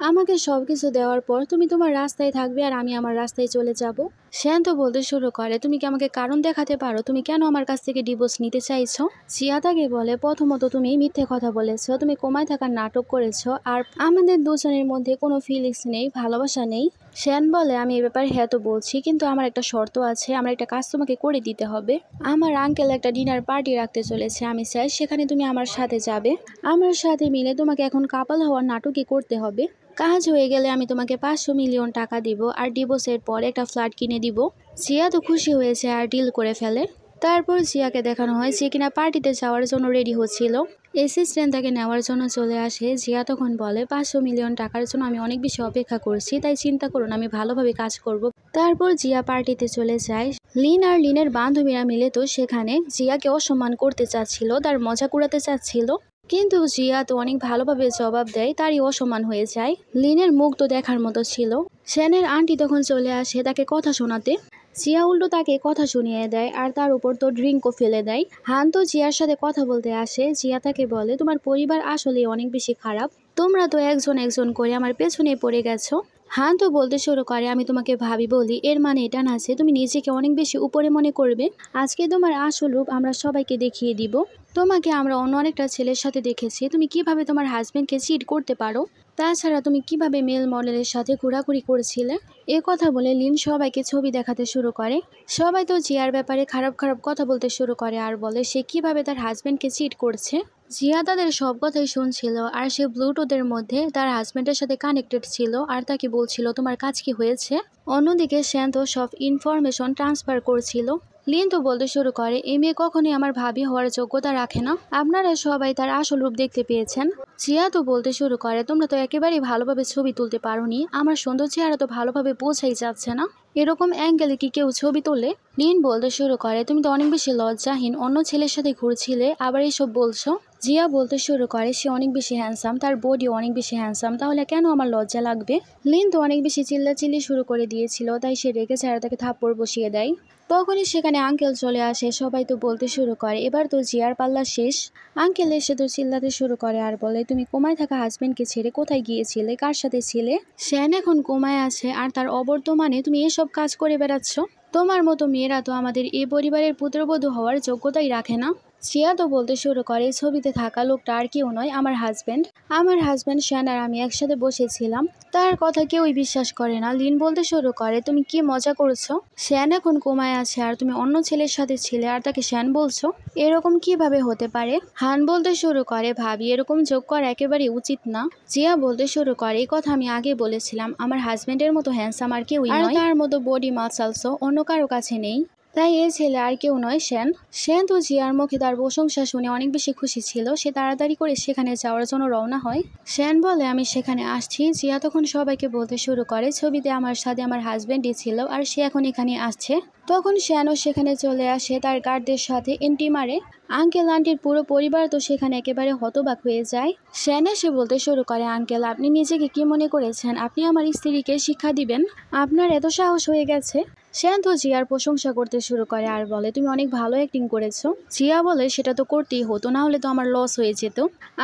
আমাকে সবকিছু দেওয়ার পর তুমি তোমার রাস্তায় থাকবে আর আমি আমার রাস্তায় চলে যাব। শ্যান তো বলতে শুরু করে তুমি কি আমাকে কারণ দেখাতে পারো তুমি কেন আমার কাছ থেকে ডিভোর্স নিতে চাইছো? জিয়া তাকে বলে প্রথমত তুমি মিথ্যে কথা বলেছো, তুমি কোমায় থাকার নাটক করেছো আর আমাদের দুজনের মধ্যে কোনো ফিলিংস নেই, ভালোবাসা নেই। শ্যান বলে আমি এ ব্যাপারে হ্যাঁ তো বলছি, কিন্তু আমার একটা শর্ত আছে, আমার একটা কাজ তোমাকে করে দিতে হবে। আমার আঙ্কেল একটা ডিনার পার্টি রাখতে চলেছে, আমি চাই সেখানে তুমি আমার সাথে যাবে। আমার সাথে মিলে তোমাকে এখন কাপল হওয়ার নাটকই করতে হবে। কাজ হয়ে গেলে আমি তোমাকে 500 মিলিয়ন টাকা দিব আর ডিভোর্সের পর একটা ফ্ল্যাট কিনে দিব। জিয়া তো খুশি হয়েছে আর ডিল করে ফেলে। তারপর জিয়াকে দেখানো হয় সে কিনা পার্টিতে যাওয়ার জন্য রেডি হচ্ছিল। অ্যাসিস্ট্যান্ট তাকে নেওয়ার জন্য চলে আসে। জিয়া তখন বলে 500 মিলিয়ন টাকার জন্য আমি অনেক বেশি অপেক্ষা করছি, তাই চিন্তা করুন আমি ভালোভাবে কাজ করব। তারপর জিয়া পার্টিতে চলে যায়। লিন আর লিনের বান্ধবীরা মিলে তো সেখানে জিয়াকে অসম্মান করতে চাচ্ছিল, তার মজা কুড়াতে চাচ্ছিল, কিন্তু জিয়া তো অনেক ভালোভাবে জবাব দেয়, তারই অসম্মান হয়ে যায়। লিনের মুখ তো দেখার মতো ছিল। শ্যানের আন্টি তখন চলে আসে তাকে কথা শোনাতে। জিয়া উল্টো তাকে কথা শুনিয়ে দেয় আর তার উপর তো ড্রিঙ্কও ফেলে দেয়। হান তো জিয়ার সাথে কথা বলতে আসে। জিয়া তাকে বলে তোমার পরিবার আসলে অনেক বেশি খারাপ, তোমরা তো একজন একজন করে আমার পেছনে পড়ে গেছো। হান তো বলতে শুরু করে আমি তোমাকে ভাবি বলি এর মানে এটা না যে তুমি নিজেকে অনেক বেশি উপরে মনে করবে। আজকে তোমার আসল রূপ আমরা সবাইকে দেখিয়ে দিব। তোমাকে আমরা অন্য আরেকটা ছেলের সাথে দেখেছি, তুমি কিভাবে তোমার হাজবেন্ডকে চিট করতে পারো, তাছাড়া তুমি কিভাবে মেল মডেলের সাথে ঘোরাঘুরি করেছিলে। এ কথা বলে লিন সবাইকে ছবি দেখাতে শুরু করে। সবাই তো জিয়ার ব্যাপারে খারাপ খারাপ কথা বলতে শুরু করে আর বলে সে কিভাবে তার হাজবেন্ডকে চিট করছে। জিয়া তাদের সব কথাই শুনছিল আর সে ব্লুটুথের মধ্যে তার হাজবেন্ডের সাথে কানেক্টেড ছিল আর তাকে বলছিল তোমার কাজ কি হয়েছে। অন্যদিকে শ্যান্ত সব ইনফরমেশন ট্রান্সফার করছিল। লিন তো বলতে শুরু করে, এই মেয়ে কখনোই আমার ভাবি হওয়ার যোগ্যতা রাখে না। আপনারা সবাই তার আসল রূপ দেখতে পেয়েছেন। জিয়া তো বলতে শুরু করে, তোমরা তো একেবারেই ভালোভাবে ছবি তুলতে পারোনি। আমার সুন্দর চেহারা তো ভালোভাবে বোঝাই যাচ্ছে না। এরকম অ্যাঙ্গেলে কি কেউ ছবি তোলে? লিন বলতে শুরু করে, তুমি তো অনেক বেশি লজ্জাহীন, অন্য ছেলের সাথে ঘুরছিলে, আবার এইসব বলছো। জিয়া বলতে শুরু করে, সে অনেক বেশি হ্যান্ডসাম, তার বডি অনেক বেশি হ্যান্ডসাম, তাহলে কেন আমার লজ্জা লাগবে? লিন তো অনেক বেশি চিল্লাচিল্লি শুরু করে দিয়েছিল, তাই সে রেগে যায় আর তাকে থাপ্পড় বসিয়ে দেয়। তখনই সেখানে আঙ্কেল চলে আসে। সবাই তো বলতে শুরু করে, এবার তো জিয়ার পাল্লা শেষ। আঙ্কেল এসে তো চিল্লাতে শুরু করে আর বলে, তুমি কোমায় থাকা হাজবেন্ডকে ছেড়ে কোথায় গিয়েছিলে, কার সাথে ছিলে? শ্যান এখন কোমায় আছে আর তার অবর্তমানে তুমি এসব কাজ করে বেড়াচ্ছ। তোমার মতো মেয়েরা তো আমাদের এই পরিবারের পুত্রবধূ হওয়ার যোগ্যতাই রাখে না। জিয়া তো বলতে শুরু করে, ছবিতে থাকা লোকটা আর কেউ নয়, আমার হাজবেন্ড। আমার হাজবেন্ড শ্যান আর আমি একসাথে বসেছিলাম, তার কথা কেউই বিশ্বাস করে না। লিন বলতে শুরু করে, তুমি কি মজা করছো? শ্যান এখন কোমায় আছে আর তুমি অন্য ছেলের সাথে ছিলে আর তাকে শ্যান বলছো? এরকম কিভাবে হতে পারে? হান বলতে শুরু করে, ভাবি এরকম যোগ করা একেবারেই উচিত না। জিয়া বলতে শুরু করে, এই কথা আমি আগে বলেছিলাম, আমার হাজবেন্ডের মতো হ্যান্ডসাম আর কেউই নয়, তার মতো বডি মাসলসও অন্য কারো কাছে নেই, তাই এই ছেলে আর কেউ নয় শ্যান। শ্যান তো জিয়ার মুখে তার প্রশংসা শুনে অনেক বেশি খুশি ছিল। সে তাড়াতাড়ি করে সেখানে যাওয়ার জন্য রওনা হয়। শ্যান বলে, আমি সেখানে আসছি। জিয়া তখন সবাইকে বলতে শুরু করে, ছবিতে আমার সাথে আমার হাজবেন্ডই ছিল আর সে এখন এখানে আসছে। তখন শ্যানও সেখানে চলে আসে, তার গার্ডদের সাথে এন্ট্রি মারে। আঙ্কেল আন্টির পুরো পরিবার তো সেখানে একেবারে হতবাক হয়ে যায়। শ্যান এসে বলতে শুরু করে, আঙ্কেল আপনি নিজেকে কি মনে করেছেন আপনি আমার স্ত্রীকে শিক্ষা দিবেন? আপনার এত সাহস হয়ে গেছে? শ্যান তো জিয়ার প্রশংসা করতে শুরু করে আর বলে, তুমি অনেক ভালো অ্যাক্টিং করেছো। জিয়া বলে, সেটা তো করতেই হতো, না হলে তো আমার লস হয়ে যেত।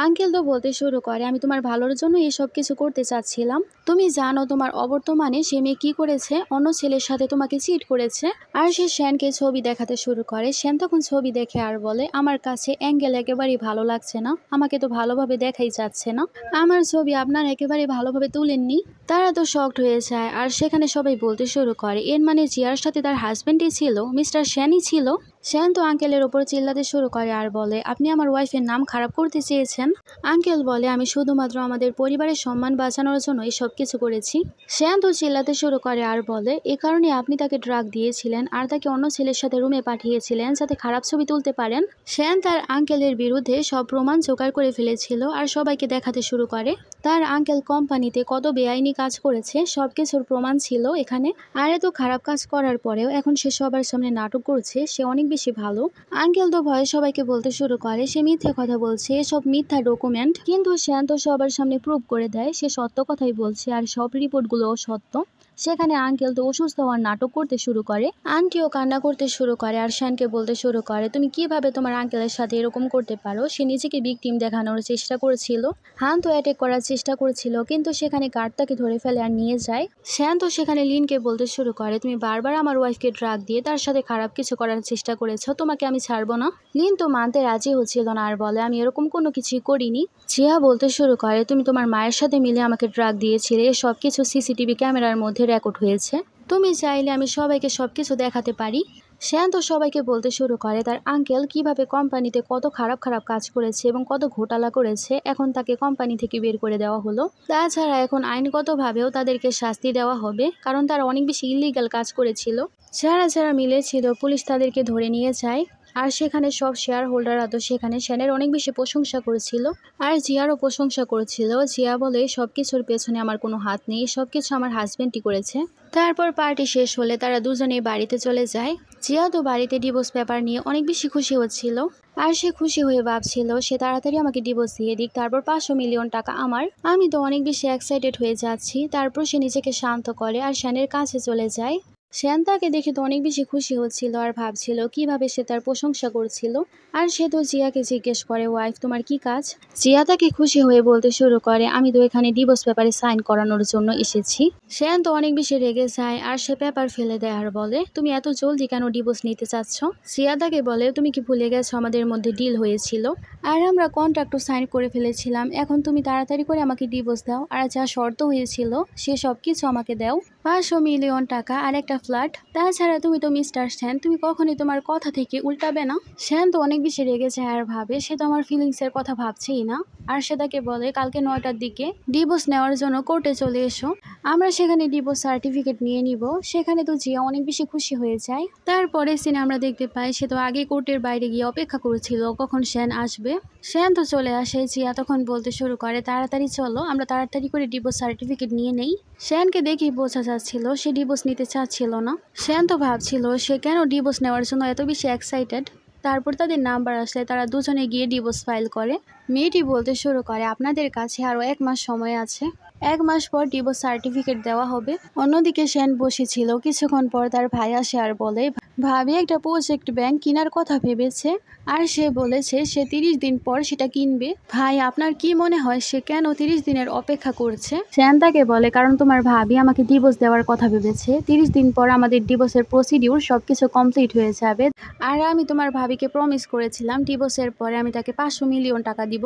আঙ্কেল তো বলতে শুরু করে, আমি তোমার ভালোর জন্য এসব কিছু করতে চাচ্ছিলাম। তুমি জানো তোমার অবর্তমানে সে মেয়ে কি করেছে? অন্য ছেলের সাথে তোমাকে চিট করেছে। আর সে শ্যানকে ছবি দেখাতে শুরু করে। শ্যান তখন ছবি দেখে আর বলে, আমার কাছে অ্যাঙ্গেল একেবারেই ভালো লাগছে না, আমাকে তো ভালোভাবে দেখাই যাচ্ছে না, আমার ছবি আপনার একেবারে ভালোভাবে তুলেননি। তারা তো শকড হয়ে যায় আর সেখানে সবাই বলতে শুরু করে, এর মানে জিয়ার সাথে তার হাজবেন্ডই ছিল, মিস্টার শ্যানই ছিল। শ্যান তো আঙ্কেলের ওপর চিল্লাতে শুরু করে আর বলে, আপনি আমার ওয়াইফের নাম খারাপ করতে চেয়েছেন। আঙ্কেল বলে, আমি শুধুমাত্র আমাদের পরিবারের সম্মান বাঁচানোর জন্য এই সব কিছু করেছি। শ্যান তো চিল্লাতে শুরু করে আর বলে, এ কারণে আপনি তাকে ড্রাগ দিয়েছিলেন আর তাকে অন্য ছেলের সাথে রুমে পাঠিয়েছিলেন যাতে খারাপ ছবি তুলতে পারেন। শ্যান তার আঙ্কেলের বিরুদ্ধে সব প্রমাণ জোগাড় করে ফেলেছিল আর সবাইকে দেখাতে শুরু করে তার আঙ্কেল কোম্পানিতে কত বেআইনি কাজ করেছে, সবকিছুর প্রমাণ ছিল এখানে। আর এত খারাপ কাজ করার পরেও এখন সে সবার সামনে নাটক করছে, সে অনেক বেশি ভালো। আঙ্কেল তো ভয়ে সবাইকে বলতে শুরু করে, সে মিথ্যে কথা বলছে, এসব মিথ্যা ডকুমেন্ট। কিন্তু শ্যান তো সবার সামনে প্রুভ করে দেয় সে সত্য কথাই বলছে আর সব রিপোর্টগুলোও সত্য। সেখানে আঙ্কেল তো অসুস্থ হওয়ার নাটক করতে শুরু করে, আন্টিও কান্না করতে শুরু করে আর শ্যানকে বলতে শুরু করে, তুমি কিভাবে তোমার আঙ্কেলের সাথে এরকম করতে পারো? সে নিজেকে ভিকটিম দেখানোর চেষ্টা করেছিল, হান তো অ্যাটাক করার চেষ্টা করেছিল, কিন্তু সেখানে গার্ড তাকে ধরে ফেলে আর নিয়ে যায়। শ্যান তো সেখানে লিনকে বলতে শুরু করে, তুমি বারবার আমার ওয়াইফকে ড্রাগ দিয়ে তার সাথে খারাপ কিছু করার চেষ্টা করেছো, তোমাকে আমি ছাড়বো না। লিন তো মানতে রাজি হচ্ছিল না আর বলে, আমি এরকম কোনো কিছুই করিনি। জিয়া বলতে শুরু করে, তুমি তোমার মায়ের সাথে মিলে আমাকে ড্রাগ দিয়েছিলে, সব কিছু সিসিটিভি ক্যামেরার মধ্যে রেকর্ড হয়েছে, তুমি চাইলে আমি সবাইকে সবকিছু দেখাতে পারি। শ্যান তো সবাইকে বলতে শুরু করে তার আঙ্কেল কিভাবে কোম্পানিতে কত খারাপ খারাপ কাজ করেছে এবং কত ঘোটালা করেছে, এখন তাকে কোম্পানি থেকে বের করে দেওয়া হলো। তাছাড়া এখন আইনগতভাবেও তাদেরকে শাস্তি দেওয়া হবে, কারণ তারা অনেক বেশি ইলিগাল কাজ করেছিল। যারা যারা মিলেছিল পুলিশ তাদেরকে ধরে নিয়ে যায়। আর সেখানে সব শেয়ার হোল্ডাররা তো সেখানে শ্যানের অনেক বেশি প্রশংসা করেছিল আর জিয়ারও প্রশংসা করেছিল। জিয়া বলে, সবকিছুর পেছনে আমার কোনো হাত নেই, সবকিছু আমার হাজবেন্ডই করেছে। তারপর পার্টি শেষ হলে তারা দুজনেই বাড়িতে চলে যায়। জিয়া তো বাড়িতে ডিভোর্স পেপার নিয়ে অনেক বেশি খুশি হচ্ছিল আর সে খুশি হয়ে ভাবছিল সে তাড়াতাড়ি আমাকে ডিভোর্স দিয়ে দিক, তারপর 500 মিলিয়ন টাকা আমার। আমি তো অনেক বেশি এক্সাইটেড হয়ে যাচ্ছি। তারপর সে নিজেকে শান্ত করে আর শ্যানের কাছে চলে যায়। শ্যান তাকে দেখে তো অনেক বেশি খুশি হচ্ছিল আর ভাবছিল কিভাবে সে তার প্রশংসা করছিল। আর সে তো জিয়াকে জিজ্ঞেস করে, ওয়াইফ তোমার কি কাজ? জিয়া তাকে খুশি হয়ে বলতে শুরু করে, আমি তো এখানে ডিভোর্স পেপারে সাইন করানোর জন্য এসেছি। শ্যান তো অনেক বেশি রেগে যায় আর সে পেপার ফেলে দেয় আর বলে, তুমি এত জলদি কেন ডিভোর্স নিতে চাচ্ছ? জিয়া তাকে বলে, তুমি কি ভুলে গেছো আমাদের মধ্যে ডিল হয়েছিল আর আমরা কন্ট্রাক্টও সাইন করে ফেলেছিলাম, এখন তুমি তাড়াতাড়ি করে আমাকে ডিভোর্স দাও আর যা শর্ত হয়েছিল সে সব কিছু আমাকে দাও, 500 মিলিয়ন টাকা আর একটা ফ্ল্যাট। তাছাড়া তুমি তো মিস্টার সেন, তুমি কখনই তোমার কথা থেকে উল্টাবে না। সেন তো অনেক বেশি রেগে যায় আর ভাবে সে তো আমার ফিলিংসের কথা ভাবছেই না। আর সে তাকে বলে কালকে 9টার দিকে ডিভোর্স নেওয়ার জন্য কোর্টে চলে এসো, আমরা সেখানে ডিভোর্স সার্টিফিকেট নিয়ে নিব। সেখানে তো জিয়া অনেক বেশি খুশি হয়ে যায়। তারপরে সিনে আমরা দেখতে পাই সে তো আগে কোর্টের বাইরে গিয়ে অপেক্ষা করছিল কখন সেন আসবে। সেন তো চলে আসে। জিয়া তখন বলতে শুরু করে তাড়াতাড়ি চলো, আমরা তাড়াতাড়ি করে ডিভোর্স সার্টিফিকেট নিয়ে নেই। সেনকে দেখেই বোঝা যাচ্ছিল সে ডিভোর্স নিতে চাচ্ছিল না। সেন তো ভাবছিল সে কেন ডিভোর্স নেওয়ার জন্য এত বেশি এক্সাইটেড। তারপর তাদের নাম্বার আসলে তারা দুজনে গিয়ে ডিভোর্স ফাইল করে। মেয়েটি বলতে শুরু করে আপনাদের কাছে আরও 1 মাস সময় আছে, 1 মাস পর ডিভোর্স সার্টিফিকেট দেওয়া হবে। অন্যদিকে সেন বসেছিল। কিছুক্ষণ পর তার ভাই আসে আর বলে ভাবি একটা প্রজেক্ট ব্যাংক কেনার কথা ভেবেছে, আর সে বলেছে সে 30 দিন পর সেটা কিনবে। ভাই আপনার কি মনে হয় সে কেন 30 দিনের অপেক্ষা করছে? সেন তাকে বলে কারণ তোমার ভাবি আমাকে ডিভোর্স দেওয়ার কথা ভেবেছে। 30 দিন পর আমাদের ডিভোর্সের প্রসিডিউর সবকিছু কমপ্লিট হয়ে যাবে, আর আমি তোমার ভাবিকে প্রমিস করেছিলাম ডিভোর্সের পরে আমি তাকে 500 মিলিয়ন টাকা দিব।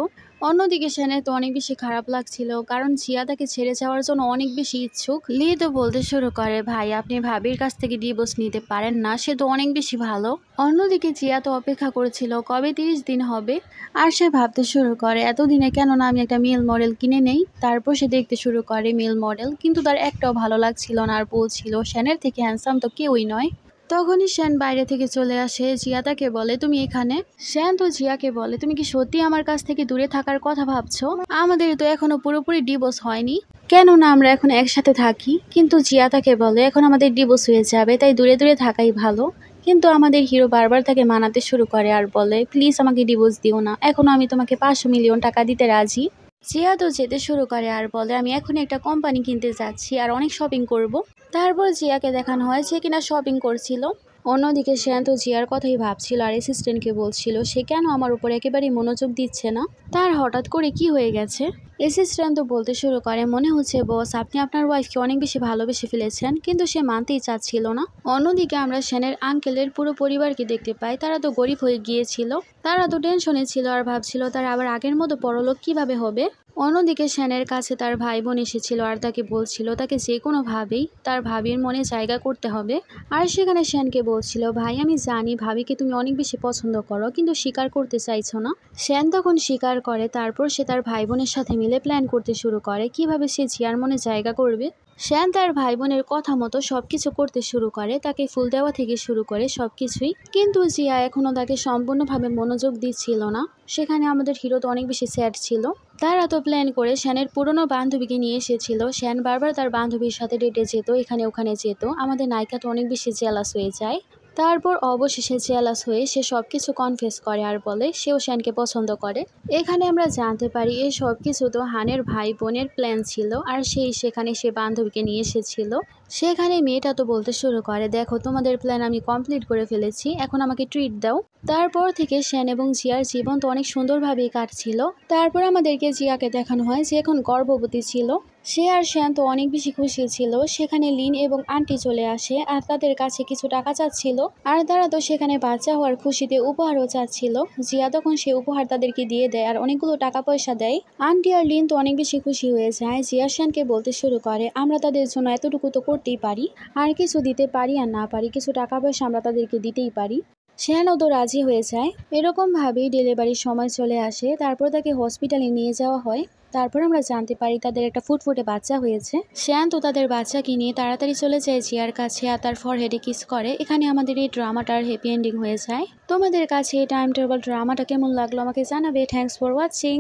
অন্যদিকে সেনের তো অনেক বেশি খারাপ লাগছিল কারণ জিয়া তাকে ছেড়ে যাওয়ার জন্য অনেক বেশি ইচ্ছুক। লি তো বলতে শুরু করে ভাই আপনি ভাবির কাছ থেকে ডিভোর্স নিতে পারেন না, সে তো অনেক বেশি ভালো। অন্যদিকে জিয়া তো অপেক্ষা করেছিল কবে 30 দিন হবে, আর সে ভাবতে শুরু করে এতদিনে কেন না আমি একটা মেল মডেল কিনে নেই। তারপর সে দেখতে শুরু করে মেল মডেল, কিন্তু তার একটাও ভালো লাগছিল না আর বলছিল সেনের থেকে হ্যান্ডসাম তো কেউই নয়। তখনই সেন বাইরে থেকে চলে আসে। জিয়া তাকে বলে তুমি এখানে। সেন তো জিয়াকে বলে তুমি কি সত্যি আমার কাছ থেকে দূরে থাকার কথা ভাবছো? আমাদের তো এখনো পুরোপুরি ডিভোর্স হয়নি, কেন না আমরা এখন একসাথে থাকি। কিন্তু জিয়া তাকে বলে এখন আমাদের ডিভোর্স হয়ে যাবে, তাই দূরে দূরে থাকাই ভালো। কিন্তু আমাদের হিরো বারবার তাকে মানাতে শুরু করে আর বলে প্লিজ আমাকে ডিভোর্স দিও না, এখনো আমি তোমাকে 500 মিলিয়ন টাকা দিতে রাজি। জিয়া তো যেতে শুরু করে আর বলে আমি এখন একটা কোম্পানি কিনতে যাচ্ছি আর অনেক শপিং করব। তারপর জিয়াকে দেখানো হয় যে কিনা শপিং করছিল। অন্যদিকে সেন তো জিয়ার কথাই ভাবছিল আর অ্যাসিস্ট্যান্টকে বলছিল সে কেন আমার উপর একেবারেই মনোযোগ দিচ্ছে না, তার হঠাৎ করে কি হয়ে গেছে। অ্যাসিস্ট্যান্ট তো বলতে শুরু করে মনে হচ্ছে বস আপনি আপনার ওয়াইফকে অনেক বেশি ভালোবেসে ফেলেছেন, কিন্তু সে মানতেই চাচ্ছিল না। অন্যদিকে আমরা সেনের আঙ্কেলের পুরো পরিবারকে দেখতে পাই, তারা তো গরিব হয়ে গিয়েছিল, তারা তো টেনশনে ছিল আর ভাবছিল তারা আবার আগের মতো বড়লোক কিভাবে হবে। অন্যদিকে সেনের কাছে তার ভাই বোন এসেছিল আর তাকে বলছিল তাকে যে কোনোভাবেই তার ভাবির মনে জায়গা করতে হবে। আর সেখানে সেনকে বলছিল ভাই আমি জানি ভাবিকে তুমি অনেক বেশি পছন্দ করো, কিন্তু স্বীকার করতে চাইছো না। সেন তখন স্বীকার করে। তারপর সে তার ভাই বোনের সাথে মিলে প্ল্যান করতে শুরু করে কিভাবে সে জিয়ার মনে জায়গা করবে। সেন তার ভাই বোনের কথা মতো সবকিছু করতে শুরু করে, তাকে ফুল দেওয়া থেকে শুরু করে সবকিছুই। কিন্তু জিয়া এখনো তাকে সম্পূর্ণভাবে মনোযোগ দিচ্ছিল না। সেখানে আমাদের হিরো তো অনেক বেশি স্যাড ছিল। তারা তো প্ল্যান করে সেনের পুরনো বান্ধবীকে নিয়ে এসেছিল। সেন বারবার তার বান্ধবীর সাথে ডেটে যেত, এখানে ওখানে যেত। আমাদের নায়িকা তো অনেক বেশি জেলাস হয়ে যায়। তারপর অবশেষে জেলাস হয়ে সে সবকিছু কনফেস করে আর বলে সেও সেনকে পছন্দ করে। এখানে আমরা জানতে পারি এই সব কিছু তো হানের ভাই বোনের প্ল্যান ছিল, আর সেখানে সে বান্ধবীকে নিয়ে এসেছিল। সেখানে মেয়েটা তো বলতে শুরু করে দেখো তোমাদের প্ল্যান আমি কমপ্লিট করে ফেলেছি, এখন আমাকে ট্রিট দাও। তারপর থেকে সেন এবং জিয়ার জীবন তো অনেক সুন্দরভাবেই কাটছিল। তারপর আমাদেরকে জিয়াকে দেখানো হয় যে এখন গর্ভবতী ছিল। সে আর সেন তো অনেক বেশি খুশি ছিল। সেখানে লিন এবং আন্টি চলে আসে আর তাদের কাছে কিছু টাকা চাচ্ছিল, আর তারা তো সেখানে বাচ্চা হওয়ার খুশিতে উপহারও চাচ্ছিল। জিয়া তখন সে উপহার তাদেরকে দিয়ে দেয় আর অনেকগুলো টাকা পয়সা দেয়। আন্টি আর লিন তো অনেক বেশি খুশি হয়ে যায়। জিয়া সেনকে বলতে শুরু করে আমরা তাদের জন্য এতটুকু তো করতেই পারি, আর কিছু দিতে পারি আর না পারি কিছু টাকা পয়সা আমরা তাদেরকে দিতেই পারি। সেনও তো রাজি হয়ে যায়। এরকম ভাবেই ডেলিভারির সময় চলে আসে। তারপর তাকে হসপিটালে নিয়ে যাওয়া হয়। তারপর আমরা জানতে পারি তাদের একটা ফুটফুটে বাচ্চা হয়েছে। সেন তো তাদের বাচ্চাকে নিয়ে তাড়াতাড়ি চলে যায় জিয়ার কাছে আর তার ফরহেডে কিস করে। এখানে আমাদের এই ড্রামাটার হ্যাপি এন্ডিং হয়ে যায়। তোমাদের কাছে এই টাইম ট্রাভেল ড্রামাটা কেমন লাগলো আমাকে জানাবে। Thanks for watching.